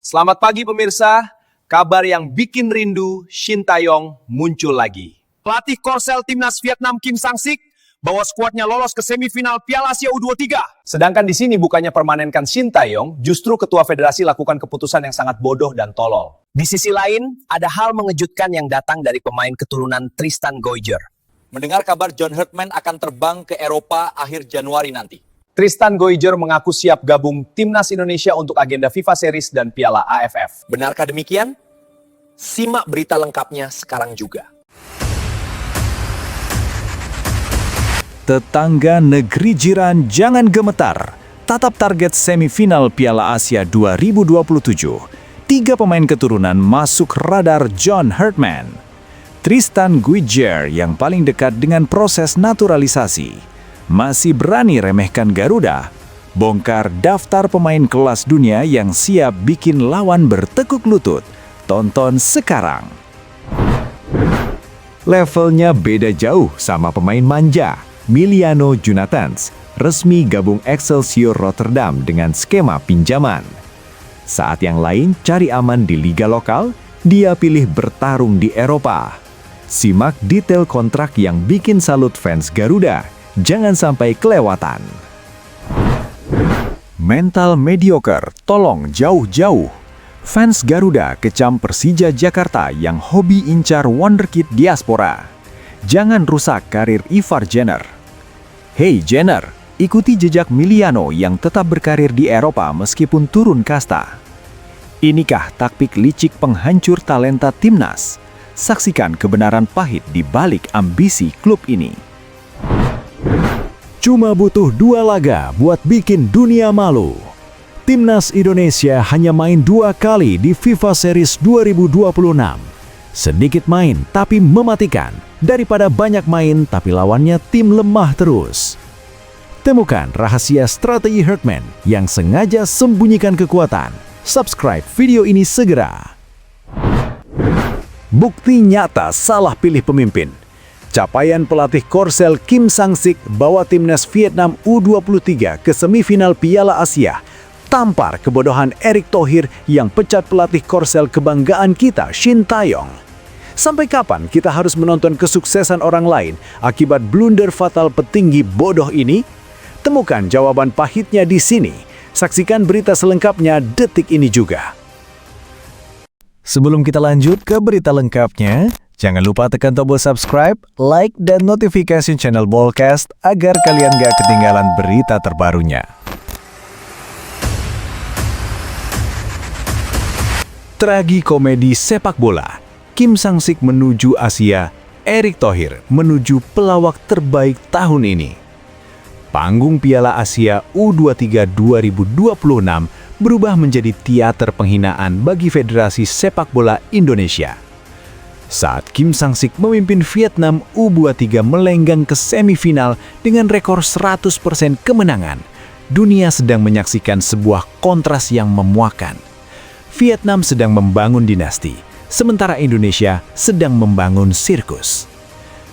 Selamat pagi pemirsa, kabar yang bikin rindu Shin Tae-yong muncul lagi. Pelatih Korsel Timnas Vietnam Kim Sang-sik bawa skuadnya lolos ke semifinal Piala Asia U23. Sedangkan di sini bukannya permanenkan Shin Tae-yong, justru ketua federasi lakukan keputusan yang sangat bodoh dan tolol. Di sisi lain, ada hal mengejutkan yang datang dari pemain keturunan Tristan Goijer. Mendengar kabar John Herdman akan terbang ke Eropa akhir Januari nanti. Tristan Goijer mengaku siap gabung Timnas Indonesia untuk agenda FIFA Series dan Piala AFF. Benarkah demikian? Simak berita lengkapnya sekarang juga. Tetangga negeri jiran jangan gemetar. Tatap target semifinal Piala Asia 2027. 3 pemain keturunan masuk radar John Herdman. Tristan Goijer yang paling dekat dengan proses naturalisasi masih berani remehkan Garuda. Bongkar daftar pemain kelas dunia yang siap bikin lawan bertekuk lutut. Tonton sekarang. Levelnya beda jauh sama pemain manja. Miliano Junatans resmi gabung Excelsior Rotterdam dengan skema pinjaman. Saat yang lain cari aman di liga lokal, dia pilih bertarung di Eropa. Simak detail kontrak yang bikin salut fans Garuda. Jangan sampai kelewatan. Mental mediocre, tolong jauh-jauh. Fans Garuda kecam Persija Jakarta yang hobi incar wonderkid diaspora. Jangan rusak karir Ivar Jenner. Hey Jenner, ikuti jejak Miliano yang tetap berkarir di Eropa meskipun turun kasta. Inikah taktik licik penghancur talenta timnas? Saksikan kebenaran pahit di balik ambisi klub ini. Cuma butuh 2 laga buat bikin dunia malu. Timnas Indonesia hanya main 2 kali di FIFA Series 2026. Sedikit main tapi mematikan, daripada banyak main tapi lawannya tim lemah terus. Temukan rahasia strategi Herdman yang sengaja sembunyikan kekuatan. Subscribe video ini segera. Bukti nyata salah pilih pemimpin. Capaian pelatih Korsel Kim Sang-sik bawa timnas Vietnam U23 ke semifinal Piala Asia. Tampar kebodohan Erick Thohir yang pecat pelatih Korsel kebanggaan kita Shin Tae-yong. Sampai kapan kita harus menonton kesuksesan orang lain akibat blunder fatal petinggi bodoh ini? Temukan jawaban pahitnya di sini. Saksikan berita selengkapnya detik ini juga. Sebelum kita lanjut ke berita lengkapnya, jangan lupa tekan tombol subscribe, like, dan notifikasi channel Bolcast agar kalian gak ketinggalan berita terbarunya. Tragikomedi sepak bola. Kim Sang-sik menuju Asia, Erick Thohir menuju pelawak terbaik tahun ini. Panggung Piala Asia U23 2026 berubah menjadi teater penghinaan bagi Federasi Sepak Bola Indonesia. Saat Kim Sang-sik memimpin Vietnam U23 melenggang ke semifinal dengan rekor 100% kemenangan, dunia sedang menyaksikan sebuah kontras yang memuakkan. Vietnam sedang membangun dinasti, sementara Indonesia sedang membangun sirkus.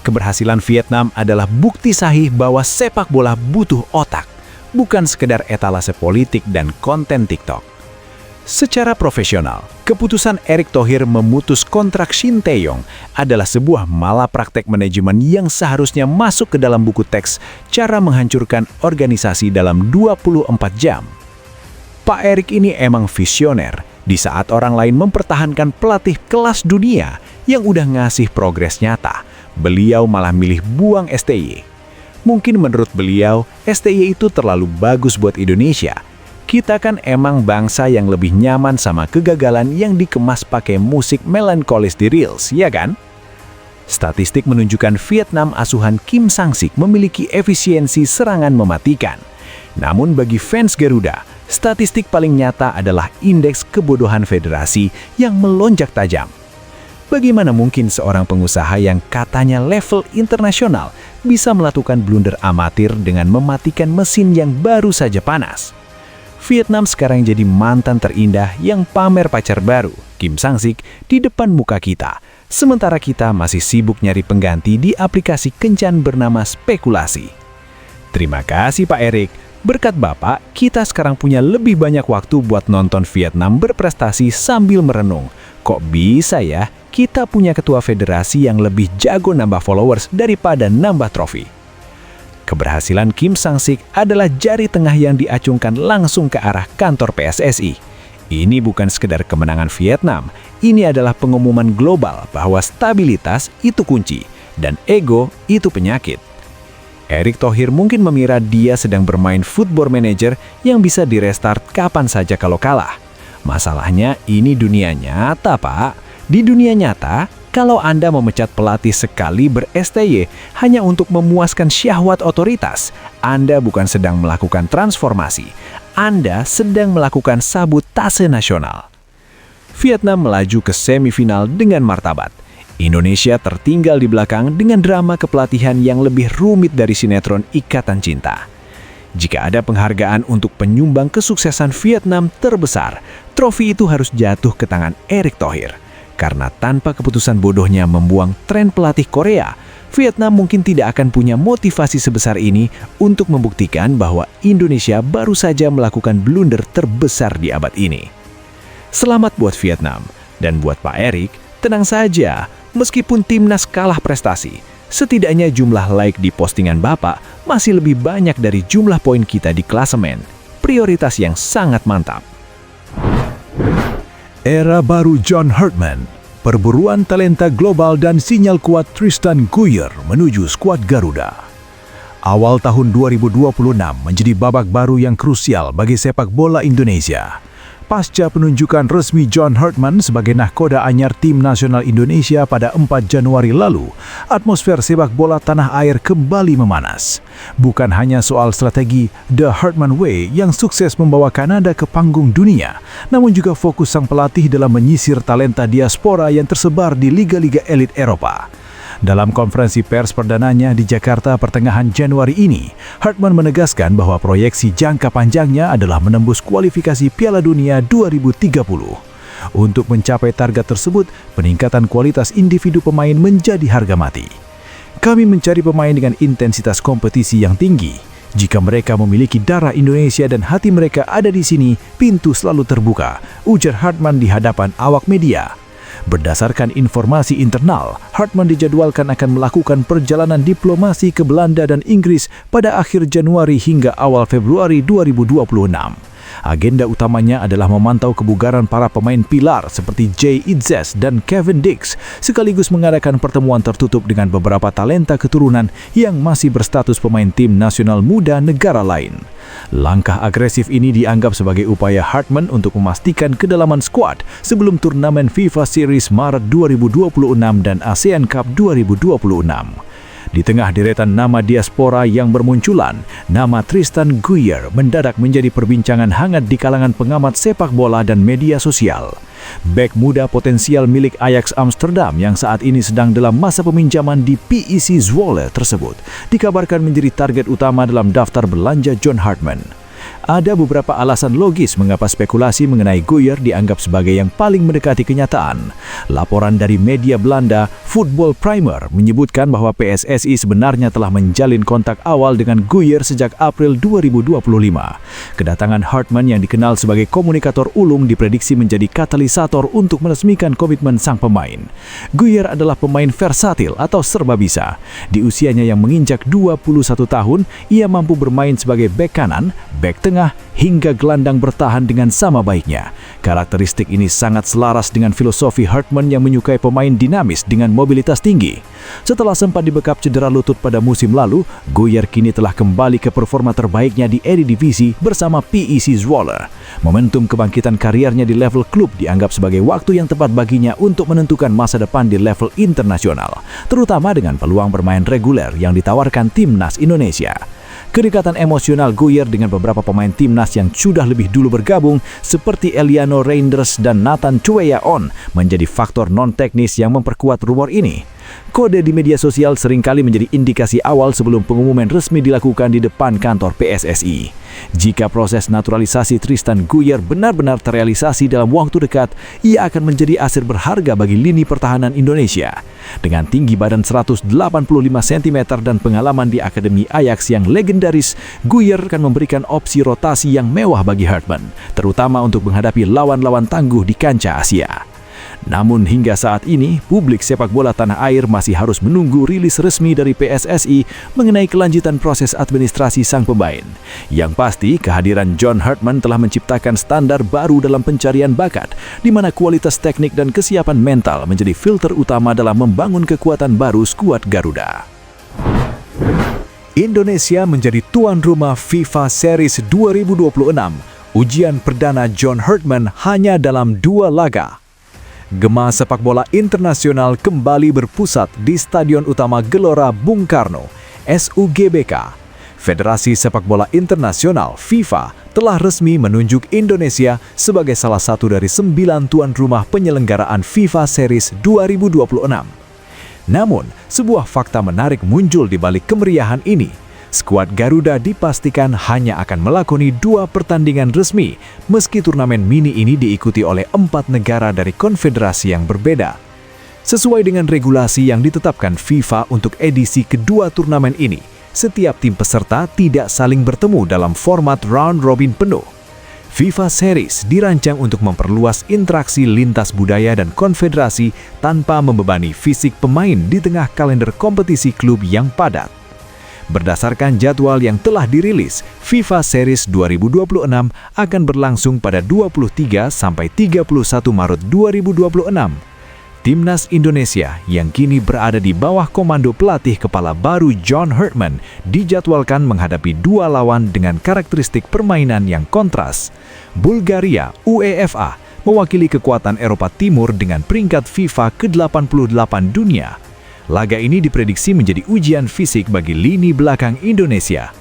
Keberhasilan Vietnam adalah bukti sahih bahwa sepak bola butuh otak, bukan sekedar etalase politik dan konten TikTok. Secara profesional, keputusan Erick Thohir memutus kontrak Shin Tae-yong adalah sebuah malapraktek manajemen yang seharusnya masuk ke dalam buku teks cara menghancurkan organisasi dalam 24 jam. Pak Erick ini emang visioner, di saat orang lain mempertahankan pelatih kelas dunia yang udah ngasih progres nyata, beliau malah milih buang STY. Mungkin menurut beliau, STY itu terlalu bagus buat Indonesia. Kita kan emang bangsa yang lebih nyaman sama kegagalan yang dikemas pakai musik melankolis di Reels, ya kan? Statistik menunjukkan Vietnam asuhan Kim Sang-sik memiliki efisiensi serangan mematikan. Namun bagi fans Garuda, statistik paling nyata adalah indeks kebodohan federasi yang melonjak tajam. Bagaimana mungkin seorang pengusaha yang katanya level internasional bisa melakukan blunder amatir dengan mematikan mesin yang baru saja panas? Vietnam sekarang jadi mantan terindah yang pamer pacar baru, Kim Sang-sik, di depan muka kita. Sementara kita masih sibuk nyari pengganti di aplikasi kencan bernama spekulasi. Terima kasih Pak Erick, Berkat Bapak, kita sekarang punya lebih banyak waktu buat nonton Vietnam berprestasi sambil merenung. Kok bisa ya, kita punya ketua federasi yang lebih jago nambah followers daripada nambah trofi. Keberhasilan Kim Sang-sik adalah jari tengah yang diacungkan langsung ke arah kantor PSSI. Ini bukan sekedar kemenangan Vietnam, ini adalah pengumuman global bahwa stabilitas itu kunci dan ego itu penyakit. Erick Thohir mungkin mengira dia sedang bermain football manager yang bisa direstart kapan saja kalau kalah. Masalahnya ini dunia nyata, Pak. Di dunia nyata, kalau Anda memecat pelatih sekali ber-STY hanya untuk memuaskan syahwat otoritas, Anda bukan sedang melakukan transformasi. Anda sedang melakukan sabotase nasional. Vietnam melaju ke semifinal dengan martabat. Indonesia tertinggal di belakang dengan drama kepelatihan yang lebih rumit dari sinetron Ikatan Cinta. Jika ada penghargaan untuk penyumbang kesuksesan Vietnam terbesar, trofi itu harus jatuh ke tangan Erick Thohir. Karena tanpa keputusan bodohnya membuang tren pelatih Korea, Vietnam mungkin tidak akan punya motivasi sebesar ini untuk membuktikan bahwa Indonesia baru saja melakukan blunder terbesar di abad ini. Selamat buat Vietnam, dan buat Pak Erick, tenang saja, meskipun timnas kalah prestasi, setidaknya jumlah like di postingan Bapak masih lebih banyak dari jumlah poin kita di klasemen. Prioritas yang sangat mantap. Era baru John Herdman, perburuan talenta global dan sinyal kuat Tristan Guyer menuju skuad Garuda. Awal tahun 2026 menjadi babak baru yang krusial bagi sepak bola Indonesia. Pasca penunjukan resmi John Herdman sebagai nahkoda anyar tim nasional Indonesia pada 4 Januari lalu, atmosfer sepak bola tanah air kembali memanas. Bukan hanya soal strategi The Herdman Way yang sukses membawa Kanada ke panggung dunia, namun juga fokus sang pelatih dalam menyisir talenta diaspora yang tersebar di liga-liga elit Eropa. Dalam konferensi pers perdananya di Jakarta pertengahan Januari ini, Herdman menegaskan bahwa proyeksi jangka panjangnya adalah menembus kualifikasi Piala Dunia 2030. Untuk mencapai target tersebut, peningkatan kualitas individu pemain menjadi harga mati. Kami mencari pemain dengan intensitas kompetisi yang tinggi. Jika mereka memiliki darah Indonesia dan hati mereka ada di sini, pintu selalu terbuka, ujar Herdman di hadapan awak media. Berdasarkan informasi internal, Herdman dijadwalkan akan melakukan perjalanan diplomasi ke Belanda dan Inggris pada akhir Januari hingga awal Februari 2026. Agenda utamanya adalah memantau kebugaran para pemain pilar seperti Jay Itzes dan Kevin Dix, sekaligus mengadakan pertemuan tertutup dengan beberapa talenta keturunan yang masih berstatus pemain tim nasional muda negara lain. Langkah agresif ini dianggap sebagai upaya Herdman untuk memastikan kedalaman skuad sebelum turnamen FIFA Series Maret 2026 dan ASEAN Cup 2026. Di tengah deretan nama diaspora yang bermunculan, nama Tristan Guyer mendadak menjadi perbincangan hangat di kalangan pengamat sepak bola dan media sosial. Bek muda potensial milik Ajax Amsterdam yang saat ini sedang dalam masa peminjaman di PEC Zwolle tersebut dikabarkan menjadi target utama dalam daftar belanja John Herdman. Ada beberapa alasan logis mengapa spekulasi mengenai Guyer dianggap sebagai yang paling mendekati kenyataan. Laporan dari media Belanda, Football Primer, menyebutkan bahwa PSSI sebenarnya telah menjalin kontak awal dengan Guyer sejak April 2025. Kedatangan Herdman yang dikenal sebagai komunikator ulung diprediksi menjadi katalisator untuk meresmikan komitmen sang pemain. Guyer adalah pemain versatil atau serba bisa. Di usianya yang menginjak 21 tahun, ia mampu bermain sebagai bek kanan, bek tengah, hingga gelandang bertahan dengan sama baiknya. Karakteristik ini sangat selaras dengan filosofi Herdman yang menyukai pemain dinamis dengan mobilitas tinggi. Setelah sempat dibekap cedera lutut pada musim lalu, Guyer kini telah kembali ke performa terbaiknya di Eredivisie bersama PEC Zwolle. Momentum kebangkitan kariernya di level klub dianggap sebagai waktu yang tepat baginya untuk menentukan masa depan di level internasional, terutama dengan peluang bermain reguler yang ditawarkan timnas Indonesia. Kedekatan emosional Guyer dengan beberapa pemain timnas yang sudah lebih dulu bergabung seperti Eliano Reinders dan Nathan Chueyaon menjadi faktor non-teknis yang memperkuat rumor ini. Kode di media sosial seringkali menjadi indikasi awal sebelum pengumuman resmi dilakukan di depan kantor PSSI. Jika proses naturalisasi Tristan Guyer benar-benar terrealisasi dalam waktu dekat, ia akan menjadi aset berharga bagi lini pertahanan Indonesia. Dengan tinggi badan 185 cm dan pengalaman di Akademi Ajax yang legendaris, Guyer akan memberikan opsi rotasi yang mewah bagi Hartman, terutama untuk menghadapi lawan-lawan tangguh di kancah Asia. Namun hingga saat ini, publik sepak bola tanah air masih harus menunggu rilis resmi dari PSSI mengenai kelanjutan proses administrasi sang pemain. Yang pasti, kehadiran John Hartman telah menciptakan standar baru dalam pencarian bakat, di mana kualitas teknik dan kesiapan mental menjadi filter utama dalam membangun kekuatan baru skuad Garuda. Indonesia menjadi tuan rumah FIFA Series 2026. Ujian perdana John Hartman hanya dalam 2 laga. Gema sepak bola internasional kembali berpusat di Stadion Utama Gelora Bung Karno, SUGBK. Federasi Sepak Bola Internasional FIFA telah resmi menunjuk Indonesia sebagai salah satu dari 9 tuan rumah penyelenggaraan FIFA Series 2026. Namun, sebuah fakta menarik muncul di balik kemeriahan ini. Skuad Garuda dipastikan hanya akan melakoni 2 pertandingan resmi, meski turnamen mini ini diikuti oleh 4 negara dari konfederasi yang berbeda. Sesuai dengan regulasi yang ditetapkan FIFA untuk edisi kedua turnamen ini, setiap tim peserta tidak saling bertemu dalam format round robin penuh. FIFA Series dirancang untuk memperluas interaksi lintas budaya dan konfederasi tanpa membebani fisik pemain di tengah kalender kompetisi klub yang padat. Berdasarkan jadwal yang telah dirilis, FIFA Series 2026 akan berlangsung pada 23 sampai 31 Maret 2026. Timnas Indonesia yang kini berada di bawah komando pelatih kepala baru John Hartman dijadwalkan menghadapi 2 lawan dengan karakteristik permainan yang kontras. Bulgaria UEFA mewakili kekuatan Eropa Timur dengan peringkat FIFA ke-88 dunia. Laga ini diprediksi menjadi ujian fisik bagi lini belakang Indonesia.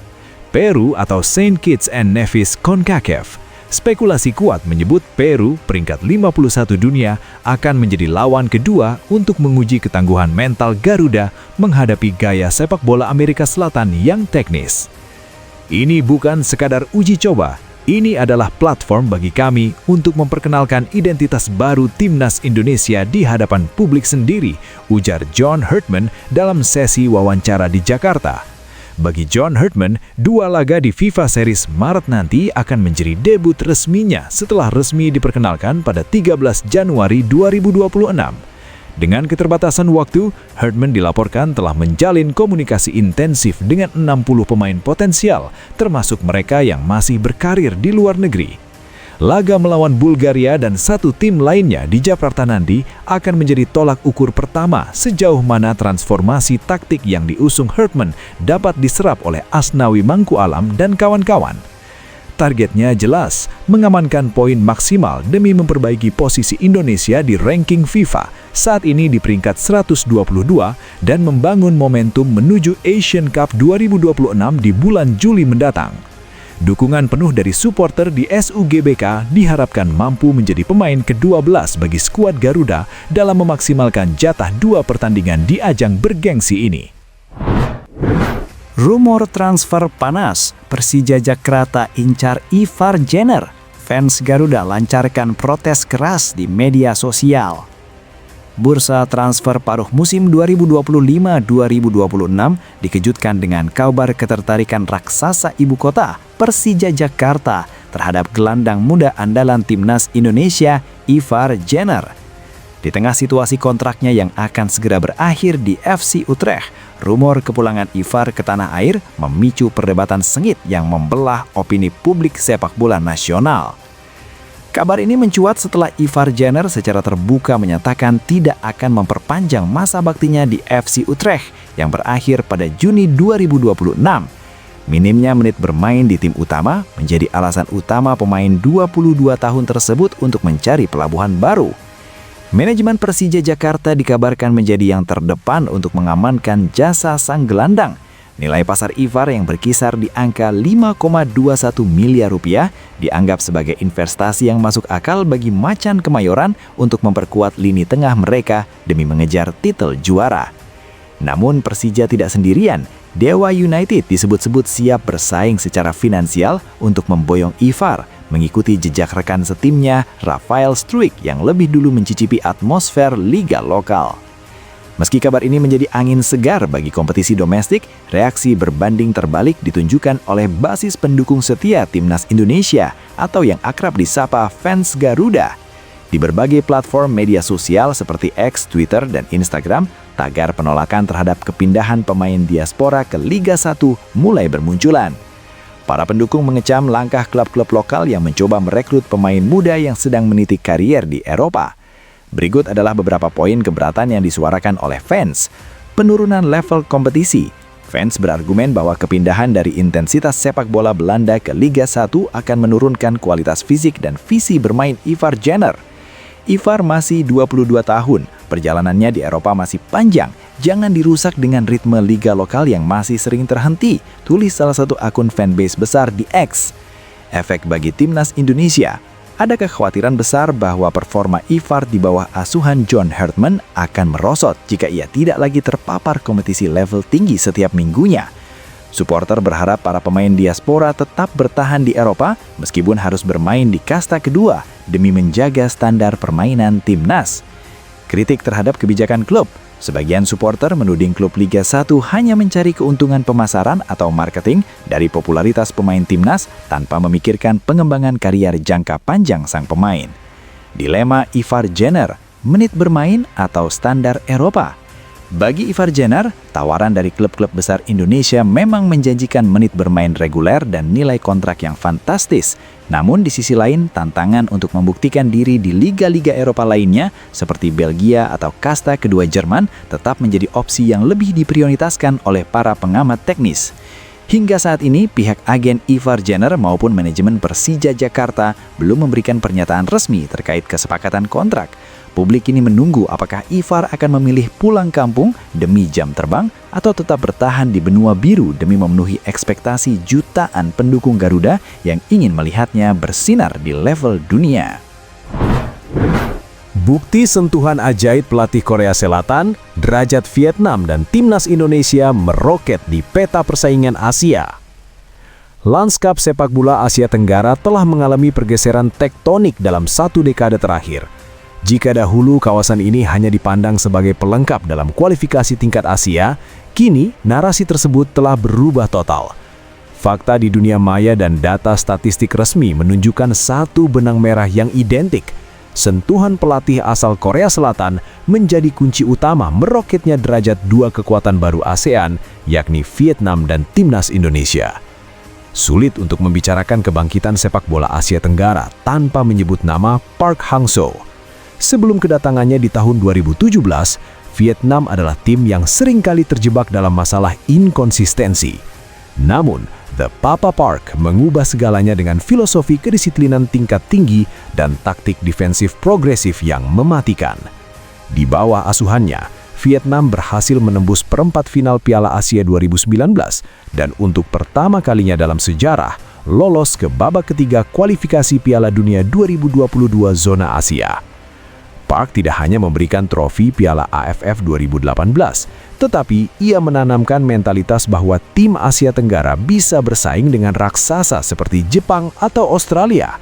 Peru atau Saint Kitts and Nevis CONCACAF. Spekulasi kuat menyebut Peru, peringkat 51 dunia, akan menjadi lawan kedua untuk menguji ketangguhan mental Garuda menghadapi gaya sepak bola Amerika Selatan yang teknis. Ini bukan sekadar uji coba. Ini adalah platform bagi kami untuk memperkenalkan identitas baru Timnas Indonesia di hadapan publik sendiri, ujar John Hartman dalam sesi wawancara di Jakarta. Bagi John Hartman, 2 laga di FIFA Series Maret nanti akan menjadi debut resminya setelah resmi diperkenalkan pada 13 Januari 2026. Dengan keterbatasan waktu, Hartman dilaporkan telah menjalin komunikasi intensif dengan 60 pemain potensial, termasuk mereka yang masih berkarir di luar negeri. Laga melawan Bulgaria dan 1 tim lainnya di Jakarta nanti akan menjadi tolak ukur pertama sejauh mana transformasi taktik yang diusung Hartman dapat diserap oleh Asnawi Mangku Alam dan kawan-kawan. Targetnya jelas, mengamankan poin maksimal demi memperbaiki posisi Indonesia di ranking FIFA, saat ini di peringkat 122, dan membangun momentum menuju Asian Cup 2026 di bulan Juli mendatang. Dukungan penuh dari supporter di SUGBK diharapkan mampu menjadi pemain ke-12 bagi skuad Garuda dalam memaksimalkan jatah 2 pertandingan di ajang bergengsi ini. Rumor transfer panas, Persija Jakarta incar Ivar Jenner. Fans Garuda lancarkan protes keras di media sosial. Bursa transfer paruh musim 2025-2026 dikejutkan dengan kabar ketertarikan raksasa ibu kota, Persija Jakarta, terhadap gelandang muda andalan Timnas Indonesia, Ivar Jenner. Di tengah situasi kontraknya yang akan segera berakhir di FC Utrecht, rumor kepulangan Ivar ke tanah air memicu perdebatan sengit yang membelah opini publik sepak bola nasional. Kabar ini mencuat setelah Ivar Jenner secara terbuka menyatakan tidak akan memperpanjang masa baktinya di FC Utrecht yang berakhir pada Juni 2026. Minimnya menit bermain di tim utama menjadi alasan utama pemain 22 tahun tersebut untuk mencari pelabuhan baru. Manajemen Persija Jakarta dikabarkan menjadi yang terdepan untuk mengamankan jasa sang gelandang. Nilai pasar IFAR yang berkisar di angka 5,21 miliar rupiah dianggap sebagai investasi yang masuk akal bagi Macan Kemayoran untuk memperkuat lini tengah mereka demi mengejar titel juara. Namun Persija tidak sendirian. Dewa United disebut-sebut siap bersaing secara finansial untuk memboyong IFAR, mengikuti jejak rekan setimnya Rafael Struijk yang lebih dulu mencicipi atmosfer liga lokal. Meski kabar ini menjadi angin segar bagi kompetisi domestik, reaksi berbanding terbalik ditunjukkan oleh basis pendukung setia Timnas Indonesia atau yang akrab disapa fans Garuda. Di berbagai platform media sosial seperti X, Twitter, dan Instagram, tagar penolakan terhadap kepindahan pemain diaspora ke Liga 1 mulai bermunculan. Para pendukung mengecam langkah klub-klub lokal yang mencoba merekrut pemain muda yang sedang meniti karier di Eropa. Berikut adalah beberapa poin keberatan yang disuarakan oleh fans. Penurunan level kompetisi. Fans berargumen bahwa kepindahan dari intensitas sepak bola Belanda ke Liga 1 akan menurunkan kualitas fisik dan visi bermain Ivar Jenner. Ivar masih 22 tahun, perjalanannya di Eropa masih panjang. Jangan dirusak dengan ritme liga lokal yang masih sering terhenti, tulis salah satu akun fanbase besar di X. Efek bagi Timnas Indonesia. Ada kekhawatiran besar bahwa performa Ivar di bawah asuhan John Herdman akan merosot jika ia tidak lagi terpapar kompetisi level tinggi setiap minggunya. Supporter berharap para pemain diaspora tetap bertahan di Eropa meskipun harus bermain di kasta kedua demi menjaga standar permainan Timnas. Kritik terhadap kebijakan klub. Sebagian supporter menuding klub Liga 1 hanya mencari keuntungan pemasaran atau marketing dari popularitas pemain Timnas tanpa memikirkan pengembangan karier jangka panjang sang pemain. Dilema Ivar Jenner, menit bermain atau standar Eropa? Bagi Ivar Jenner, tawaran dari klub-klub besar Indonesia memang menjanjikan menit bermain reguler dan nilai kontrak yang fantastis. Namun di sisi lain, tantangan untuk membuktikan diri di liga-liga Eropa lainnya seperti Belgia atau kasta kedua Jerman tetap menjadi opsi yang lebih diprioritaskan oleh para pengamat teknis. Hingga saat ini, pihak agen Ivar Jenner maupun manajemen Persija Jakarta belum memberikan pernyataan resmi terkait kesepakatan kontrak. Publik ini menunggu apakah Ivar akan memilih pulang kampung demi jam terbang atau tetap bertahan di benua biru demi memenuhi ekspektasi jutaan pendukung Garuda yang ingin melihatnya bersinar di level dunia. Bukti sentuhan ajaib pelatih Korea Selatan, derajat Vietnam dan Timnas Indonesia meroket di peta persaingan Asia. Lanskap sepak bola Asia Tenggara telah mengalami pergeseran tektonik dalam satu dekade terakhir. Jika dahulu kawasan ini hanya dipandang sebagai pelengkap dalam kualifikasi tingkat Asia, kini narasi tersebut telah berubah total. Fakta di dunia maya dan data statistik resmi menunjukkan satu benang merah yang identik. Sentuhan pelatih asal Korea Selatan menjadi kunci utama meroketnya derajat dua kekuatan baru ASEAN, yakni Vietnam dan Timnas Indonesia. Sulit untuk membicarakan kebangkitan sepak bola Asia Tenggara tanpa menyebut nama Park Hang-seo. Sebelum kedatangannya di tahun 2017, Vietnam adalah tim yang seringkali terjebak dalam masalah inkonsistensi. Namun, The Papa Park mengubah segalanya dengan filosofi kedisiplinan tingkat tinggi dan taktik defensif progresif yang mematikan. Di bawah asuhannya, Vietnam berhasil menembus perempat final Piala Asia 2019 dan untuk pertama kalinya dalam sejarah lolos ke babak ketiga kualifikasi Piala Dunia 2022 zona Asia. Park tidak hanya memberikan trofi Piala AFF 2018, tetapi ia menanamkan mentalitas bahwa tim Asia Tenggara bisa bersaing dengan raksasa seperti Jepang atau Australia.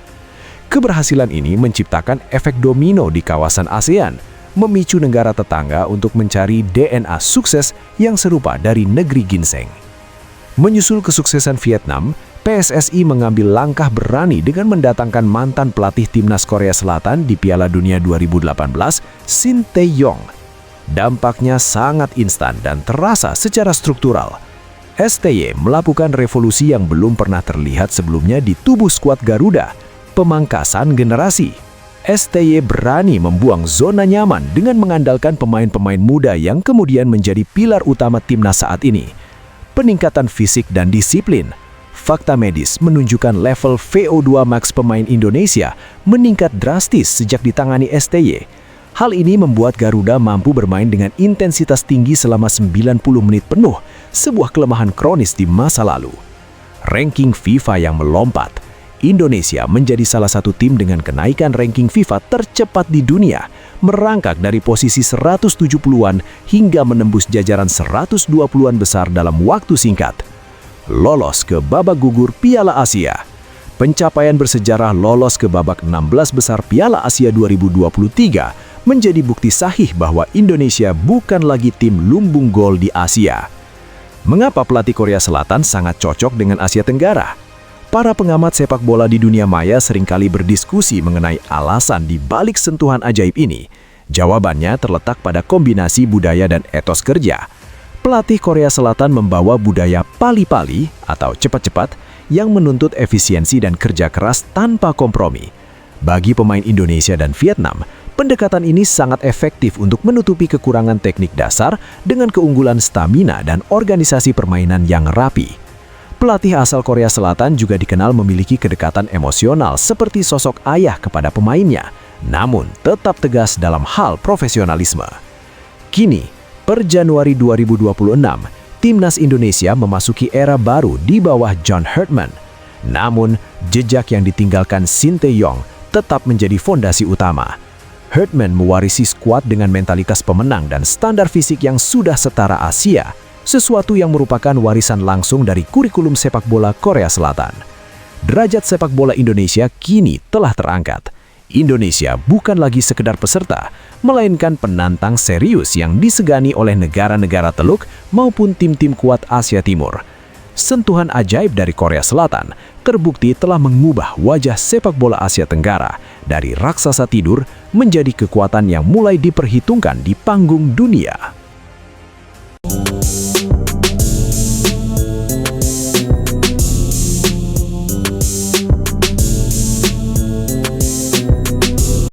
Keberhasilan ini menciptakan efek domino di kawasan ASEAN, memicu negara tetangga untuk mencari DNA sukses yang serupa dari negeri ginseng. Menyusul kesuksesan Vietnam, PSSI mengambil langkah berani dengan mendatangkan mantan pelatih Timnas Korea Selatan di Piala Dunia 2018, Shin Tae-yong. Dampaknya sangat instan dan terasa secara struktural. STY melakukan revolusi yang belum pernah terlihat sebelumnya di tubuh skuad Garuda, pemangkasan generasi. STY berani membuang zona nyaman dengan mengandalkan pemain-pemain muda yang kemudian menjadi pilar utama timnas saat ini. Peningkatan fisik dan disiplin. Fakta medis menunjukkan level VO2 max pemain Indonesia meningkat drastis sejak ditangani STY. Hal ini membuat Garuda mampu bermain dengan intensitas tinggi selama 90 menit penuh, sebuah kelemahan kronis di masa lalu. Ranking FIFA yang melompat, Indonesia menjadi salah satu tim dengan kenaikan ranking FIFA tercepat di dunia, merangkak dari posisi 170-an hingga menembus jajaran 120-an besar dalam waktu singkat. Lolos ke babak gugur Piala Asia. Pencapaian bersejarah lolos ke babak 16 besar Piala Asia 2023 menjadi bukti sahih bahwa Indonesia bukan lagi tim lumbung gol di Asia. Mengapa pelatih Korea Selatan sangat cocok dengan Asia Tenggara? Para pengamat sepak bola di dunia maya seringkali berdiskusi mengenai alasan di balik sentuhan ajaib ini. Jawabannya terletak pada kombinasi budaya dan etos kerja. Pelatih Korea Selatan membawa budaya pali-pali atau cepat-cepat yang menuntut efisiensi dan kerja keras tanpa kompromi. Bagi pemain Indonesia dan Vietnam, pendekatan ini sangat efektif untuk menutupi kekurangan teknik dasar dengan keunggulan stamina dan organisasi permainan yang rapi. Pelatih asal Korea Selatan juga dikenal memiliki kedekatan emosional seperti sosok ayah kepada pemainnya, namun tetap tegas dalam hal profesionalisme. Kini, per Januari 2026, Timnas Indonesia memasuki era baru di bawah John Herdman. Namun, jejak yang ditinggalkan Shin Tae-yong tetap menjadi fondasi utama. Herdman mewarisi skuad dengan mentalitas pemenang dan standar fisik yang sudah setara Asia, sesuatu yang merupakan warisan langsung dari kurikulum sepak bola Korea Selatan. Derajat sepak bola Indonesia kini telah terangkat. Indonesia bukan lagi sekedar peserta, melainkan penantang serius yang disegani oleh negara-negara Teluk maupun tim-tim kuat Asia Timur. Sentuhan ajaib dari Korea Selatan terbukti telah mengubah wajah sepak bola Asia Tenggara dari raksasa tidur menjadi kekuatan yang mulai diperhitungkan di panggung dunia.